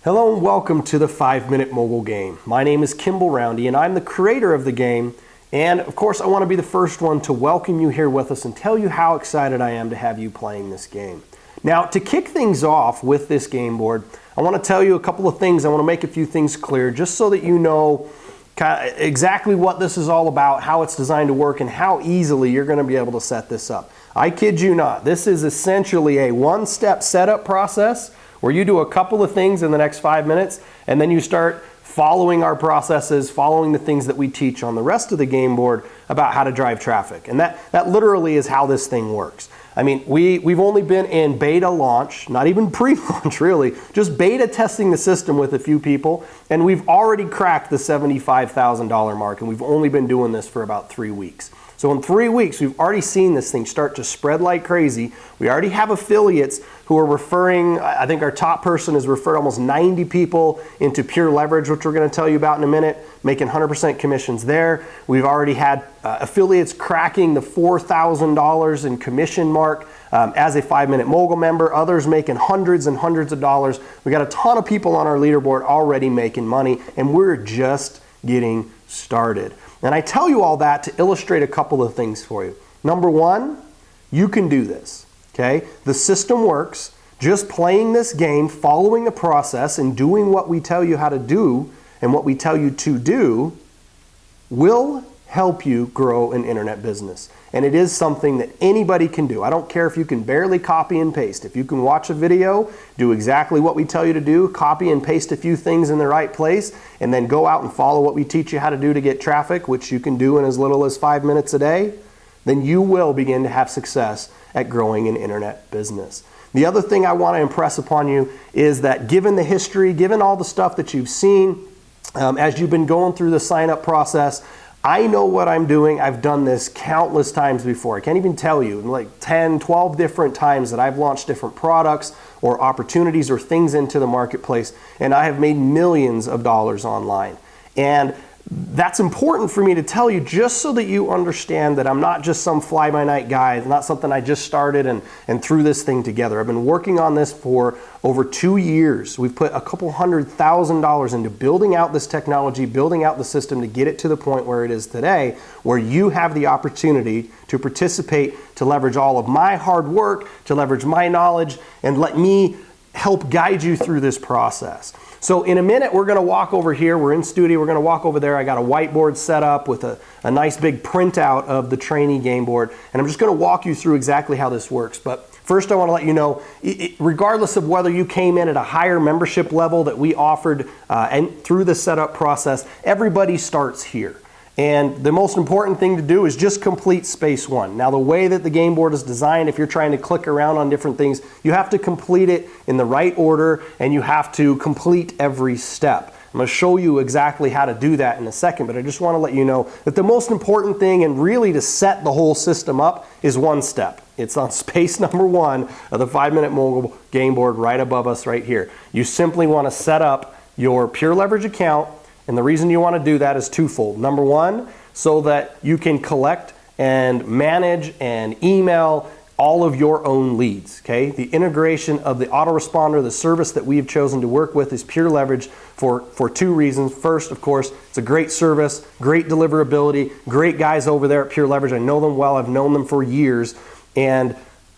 Hello and welcome to the 5-Minute Mogul game. My name is Kimball Roundy and I'm the creator of the game, and of course I want to be the first one to welcome you here with us and tell you how excited I am to have you playing this game. Now, to kick things off with this game board, I want to tell you a couple of things. I want to make a few things clear just so that you know exactly what this is all about, how it's designed to work, and how easily you're going to be able to set this up. I kid you not, this is essentially a one-step setup process where you do a couple of things in the next 5 minutes and then you start following our processes, following the things that we teach on the rest of the game board about how to drive traffic. And that literally is how this thing works. I mean, we've only been in beta launch, not even pre-launch really, just beta testing the system with a few people, and we've already cracked the $75,000 mark, and we've only been doing this for about 3 weeks. So in 3 weeks, we've already seen this thing start to spread like crazy. We already have affiliates who are referring. I think our top person has referred almost 90 people into Pure Leverage, which we're going to tell you about in a minute, making 100% commissions there. We've already had affiliates cracking the $4,000 in commission mark as a 5-Minute Mogul member, others making hundreds and hundreds of dollars. We got a ton of people on our leaderboard already making money, and we're just getting started. And I tell you all that to illustrate a couple of things for you. Number one, you can do this, okay? The system works. Just playing this game, following the process, and doing what we tell you how to do and what we tell you to do will help you grow an internet business. And it is something that anybody can do. I don't care if you can barely copy and paste. If you can watch a video, do exactly what we tell you to do, copy and paste a few things in the right place, and then go out and follow what we teach you how to do to get traffic, which you can do in as little as 5 minutes a day, then you will begin to have success at growing an internet business. The other thing I want to impress upon you is that given the history, given all the stuff that you've seen, as you've been going through the sign-up process, I know what I'm doing. I've done this countless times before. I can't even tell you, like 10, 12 different times that I've launched different products or opportunities or things into the marketplace, and I have made millions of dollars online. And that's important for me to tell you just so that you understand that I'm not just some fly-by-night guy. It's not something I just started and threw this thing together. I've been working on this for over 2 years. We've put a couple $100,000 into building out this technology, building out the system to get it to the point where it is today, where you have the opportunity to participate, to leverage all of my hard work, to leverage my knowledge, and let me help guide you through this process. So in a minute, we're going to walk over here. We're in studio. We're going to walk over there. I got a whiteboard set up with a nice big printout of the Trainee game board. And I'm just going to walk you through exactly how this works. But first, I want to let you know, regardless of whether you came in at a higher membership level that we offered and through the setup process, everybody starts here. And the most important thing to do is just complete space one. Now, the way that the game board is designed, if you're trying to click around on different things, you have to complete it in the right order and you have to complete every step. I'm going to show you exactly how to do that in a second, but I just want to let you know that the most important thing, and really to set the whole system up, is one step. It's on space number 1 of the 5-Minute Mogul game board right above us right here. You simply want to set up your Pure Leverage account. And the reason you want to do that is twofold. Number one, so that you can collect and manage and email all of your own leads, okay? The integration of the autoresponder, the service that we've chosen to work with, is Pure Leverage for 2 reasons. First, of course, it's a great service, great deliverability, great guys over there at Pure Leverage. I know them well. I've known them for years. And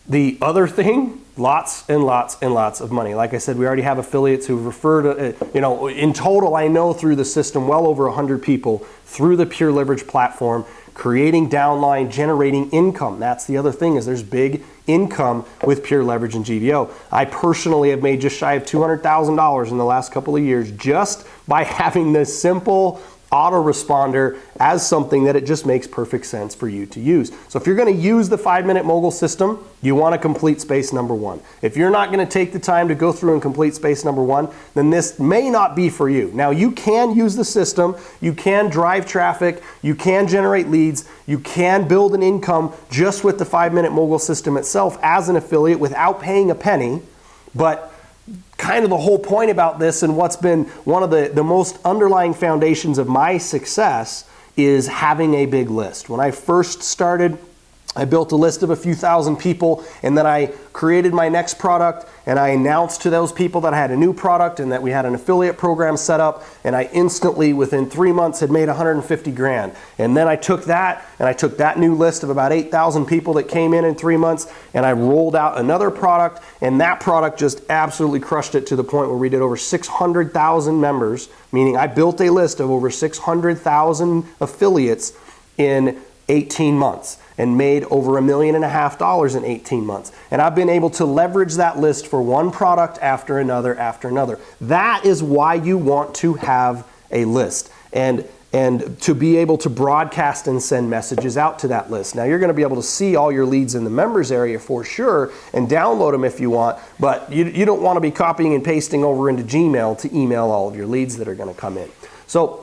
the other thing, lots and lots and lots of money. Like I said, we already have affiliates who refer to, in total, I know through the system, well over 100 people through the Pure Leverage platform, creating downline, generating income. That's the other thing, is there's big income with Pure Leverage and GVO. I personally have made just shy of $200,000 in the last couple of years just by having this simple autoresponder as something that it just makes perfect sense for you to use. So if you're going to use the 5-Minute Mogul system, you want to complete space number 1. If you're not going to take the time to go through and complete space number 1, then this may not be for you. Now, you can use the system, you can drive traffic, you can generate leads, you can build an income just with the 5-Minute Mogul system itself as an affiliate without paying a penny, but kind of the whole point about this, and what's been one of the most underlying foundations of my success, is having a big list. When I first started I built a list of a few thousand people, and then I created my next product, and I announced to those people that I had a new product and that we had an affiliate program set up, and I instantly, within 3 months, had made 150 grand. And then I took that, and I took that new list of about 8,000 people that came in 3 months, and I rolled out another product, and that product just absolutely crushed it to the point where we did over 600,000 members, meaning I built a list of over 600,000 affiliates in 18 months and made over $1.5 million in 18 months. And I've been able to leverage that list for one product after another after another. That is why you want to have a list and to be able to broadcast and send messages out to that list. Now you're going to be able to see all your leads in the members area for sure and download them if you want, but you don't want to be copying and pasting over into Gmail to email all of your leads that are going to come in. So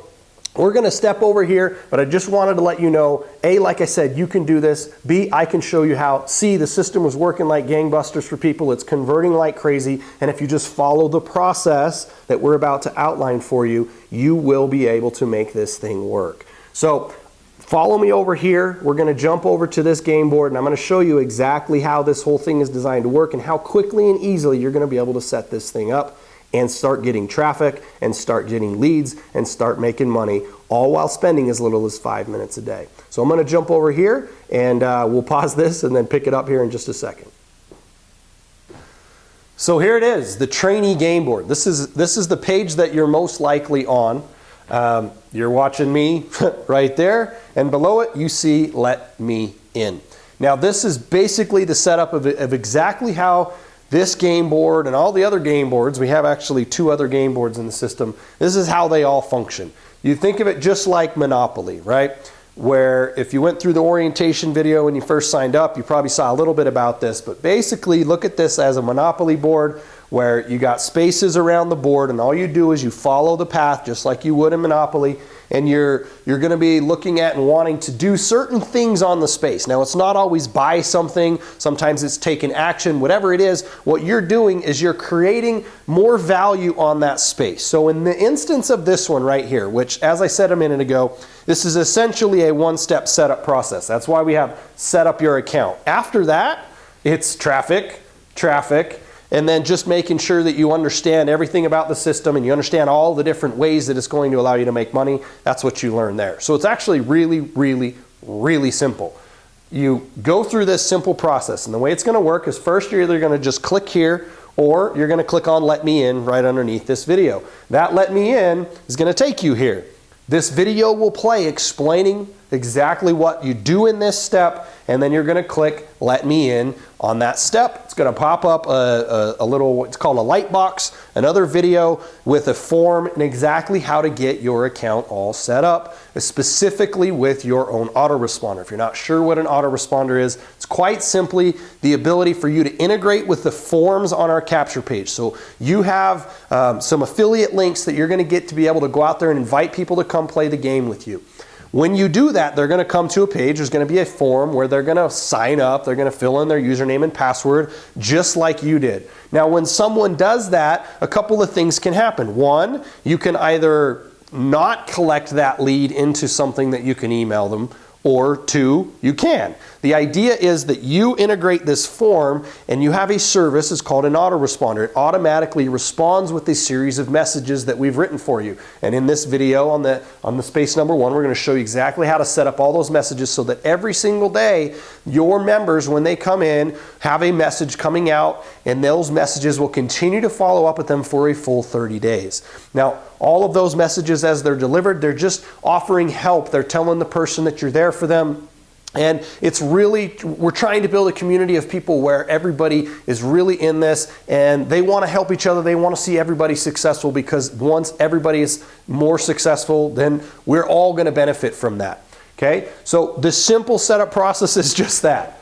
we're going to step over here, but I just wanted to let you know, A, like I said, you can do this. B, I can show you how. C, the system was working like gangbusters for people. It's converting like crazy. And if you just follow the process that we're about to outline for you, you will be able to make this thing work. So follow me over here. We're going to jump over to this game board, and I'm going to show you exactly how this whole thing is designed to work and how quickly and easily you're going to be able to set this thing up and start getting traffic and start getting leads and start making money, all while spending as little as 5 minutes a day. So I'm going to jump over here, and we'll pause this and then pick it up here in just a second. So here it is, the Trainee game board. This is the page that you're most likely on. You're watching me right there, and below it you see Let Me In. Now this is basically the setup of exactly how this game board and all the other game boards, we have actually 2 other game boards in the system, this is how they all function. You think of it just like Monopoly, right? Where if you went through the orientation video when you first signed up, you probably saw a little bit about this, but basically look at this as a Monopoly board where you got spaces around the board, and all you do is you follow the path just like you would in Monopoly, and you're going to be looking at and wanting to do certain things on the space. Now it's not always buy something, sometimes it's taking action, whatever it is, what you're doing is you're creating more value on that space. So in the instance of this one right here, which as I said a minute ago, this is essentially a one-step setup process. That's why we have set up your account. After that, it's traffic, and then just making sure that you understand everything about the system and you understand all the different ways that it's going to allow you to make money. That's what you learn there. So it's actually really simple. You go through this simple process, and the way it's going to work is first you're either going to just click here, or you're going to click on Let Me In right underneath this video. That Let Me In is going to take you here. This video will play explaining exactly what you do in this step, and then you're going to click Let Me In on that step. It's going to pop up a little, it's called a light box, another video with a form and exactly how to get your account all set up, specifically with your own autoresponder. If you're not sure what an autoresponder is, it's quite simply the ability for you to integrate with the forms on our capture page. So you have some affiliate links that you're going to get to be able to go out there and invite people to come play the game with you. When you do that, they're going to come to a page. There's going to be a form where they're going to sign up. They're going to fill in their username and password just like you did. Now, when someone does that, a couple of things can happen. One, you can either not collect that lead into something that you can email them, or 2, you can. The idea is that you integrate this form and you have a service, it's called an autoresponder. It automatically responds with a series of messages that we've written for you. And in this video on the space number 1, we're going to show you exactly how to set up all those messages so that every single day your members, when they come in, have a message coming out, and those messages will continue to follow up with them for a full 30 days. Now, all of those messages as they're delivered, they're just offering help. They're telling the person that you're there for them. And it's really, we're trying to build a community of people where everybody is really in this and they want to help each other. They want to see everybody successful, because once everybody is more successful, then we're all going to benefit from that. Okay? So the simple setup process is just that.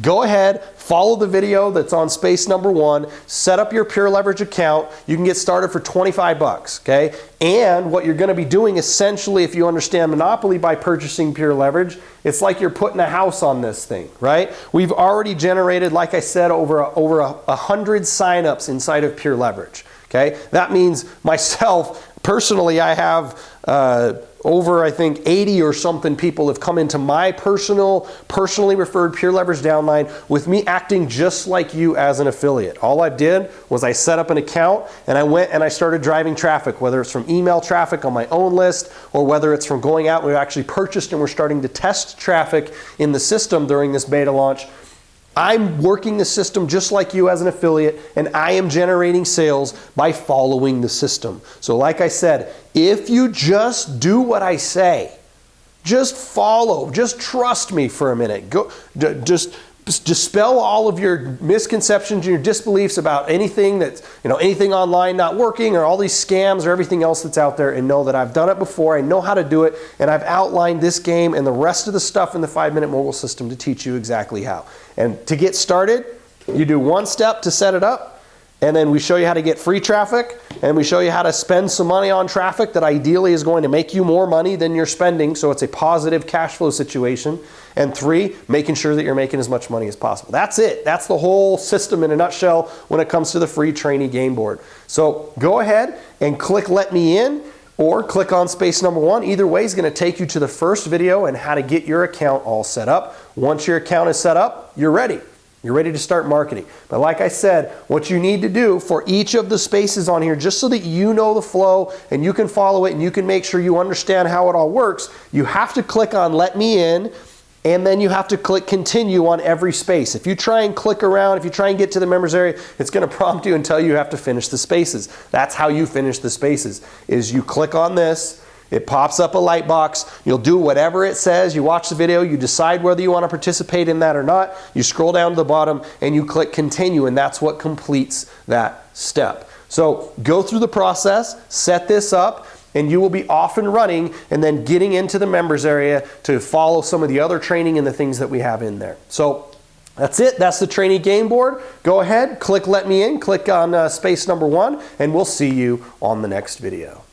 Go ahead, follow the video that's on space number 1, set up your Pure Leverage account. You can get started for 25 bucks, okay? And what you're going to be doing essentially, if you understand Monopoly, by purchasing Pure Leverage, it's like you're putting a house on this thing, right? We've already generated, like I said, over 100 signups inside of Pure Leverage, okay? That means myself personally, I have over, I think, 80 or something people have come into my personally referred Pure Leverage downline with me acting just like you as an affiliate. All I did was I set up an account and I went and I started driving traffic, whether it's from email traffic on my own list or whether it's from going out and we've actually purchased and we're starting to test traffic in the system during this beta launch. I'm working the system just like you as an affiliate, and I am generating sales by following the system. So like I said, if you just do what I say, just follow, just trust me for a minute. Just dispel all of your misconceptions and your disbeliefs about anything that's, anything online not working or all these scams or everything else that's out there, and know that I've done it before, I know how to do it, and I've outlined this game and the rest of the stuff in the 5-minute Mogul system to teach you exactly how. And to get started, you do one step to set it up, and then we show you how to get free traffic, and we show you how to spend some money on traffic that ideally is going to make you more money than you're spending, so it's a positive cash flow situation. And 3, making sure that you're making as much money as possible. That's it. That's the whole system in a nutshell when it comes to the free Trainee game board. So go ahead and click Let Me In, or click on space number 1. Either way is going to take you to the first video and how to get your account all set up. Once your account is set up, you're ready. You're ready to start marketing. But like I said, what you need to do for each of the spaces on here, just so that you know the flow and you can follow it and you can make sure you understand how it all works, you have to click on Let Me In, and then you have to click Continue on every space. If you try and click around, if you try and get to the members area, it's going to prompt you and tell you have to finish the spaces. That's how you finish the spaces, is you click on this, it pops up a light box, you'll do whatever it says, you watch the video, you decide whether you want to participate in that or not, you scroll down to the bottom and you click Continue, and that's what completes that step. So go through the process, set this up, and you will be off and running and then getting into the members area to follow some of the other training and the things that we have in there. So that's it. That's the Trainee game board. Go ahead, click Let Me In, click on space number 1, and we'll see you on the next video.